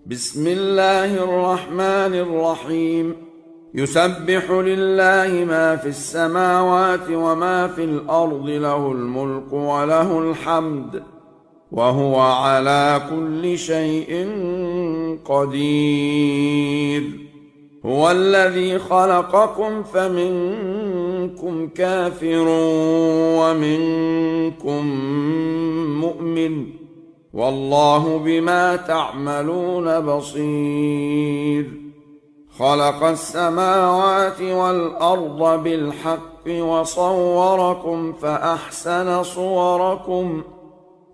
بسم الله الرحمن الرحيم. يسبح لله ما في السماوات وما في الأرض، له الملك وله الحمد، وهو على كل شيء قدير. هو الذي خلقكم فمنكم كافر ومنكم مؤمن، والله بما تعملون بصير. خلق السماوات والأرض بالحق وصوركم فأحسن صوركم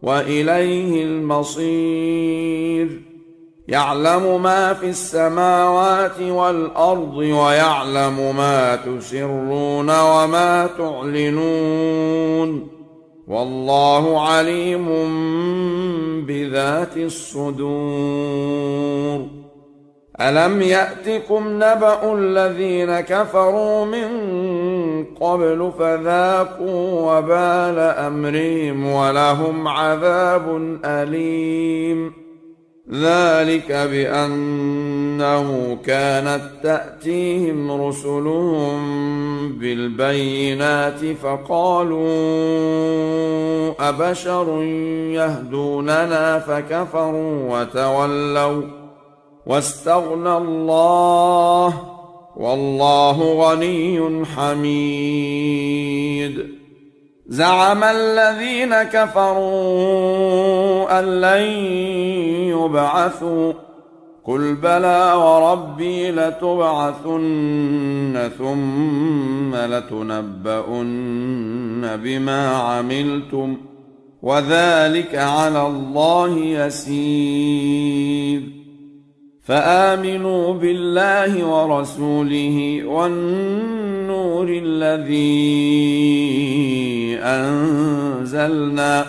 وإليه المصير. يعلم ما في السماوات والأرض ويعلم ما تسرون وما تعلنون، والله عليم بذات الصدور. ألم يأتكم نبأ الذين كفروا من قبل فذاقوا وبال أمرهم ولهم عذاب أليم. ذلك بأنه كانت تأتيهم رسلهم بالبينات فقالوا أبشر يهدوننا فكفروا وتولوا واستغنى الله، والله غني حميد. زعم الذين كفروا أن لن يبعثوا، قل بلى وربي لتبعثن ثم لتنبؤن بما عملتم، وذلك على الله يسير. فآمنوا بالله ورسوله والنور الذي أنزلنا،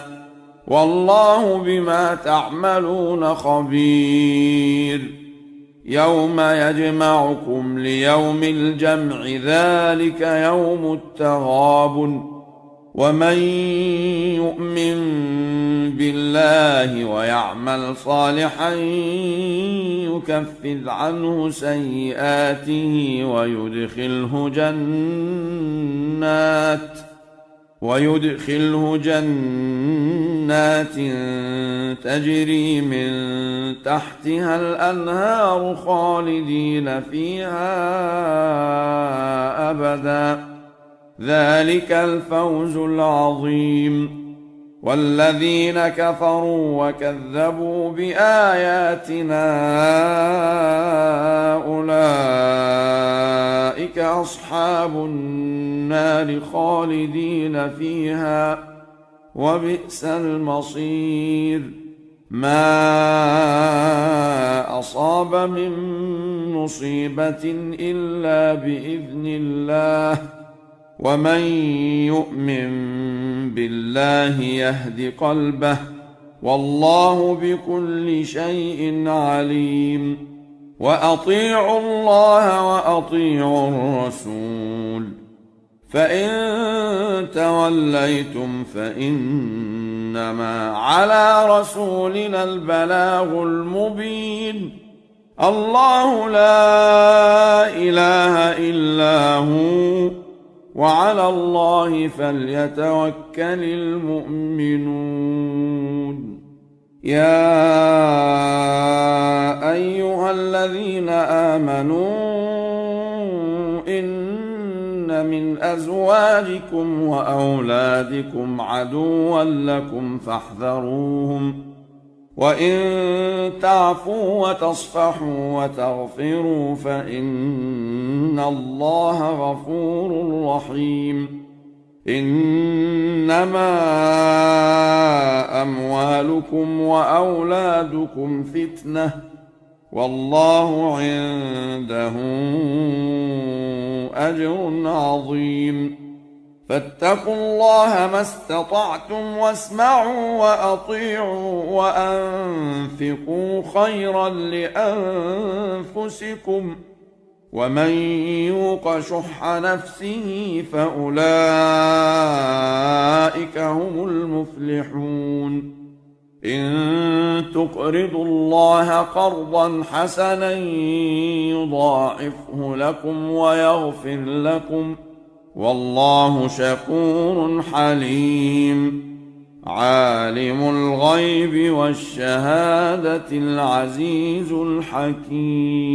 والله بما تعملون خبير. يوم يجمعكم ليوم الجمع، ذلك يوم التغابن. ومن يؤمن بالله ويعمل صالحا يكفر عنه سيئاته ويدخله جنات تجري من تحتها الأنهار خالدين فيها أبدا، ذلك الفوز العظيم. والذين كفروا وكذبوا بآياتنا أولئك أصحاب النار خالدين فيها، وبئس المصير. ما أصاب من مصيبة إلا بإذن الله، ومن يؤمن بالله يهد قلبه، والله بكل شيء عليم. وأطيعوا الله وأطيعوا الرسول، فإن توليتم فإنما على رسولنا البلاغ المبين. الله لا إله إلا هو، وعلى الله فليتوكل المؤمنون. يا أيها الذين آمنوا إن من أزواجكم وأولادكم عدوا لكم فاحذروهم، وإن تعفوا وتصفحوا وتغفروا فإن الله غفور رحيم. إنما أموالكم وأولادكم فتنة، والله عنده أجر عظيم. فاتقوا الله ما استطعتم واسمعوا وأطيعوا وأنفقوا خيرا لأنفسكم، ومن يوق شح نفسه فأولئك هم المفلحون. إن تقرضوا الله قرضا حسنا يضاعفه لكم ويغفر لكم، والله شكور حليم. عالم الغيب والشهادة العزيز الحكيم.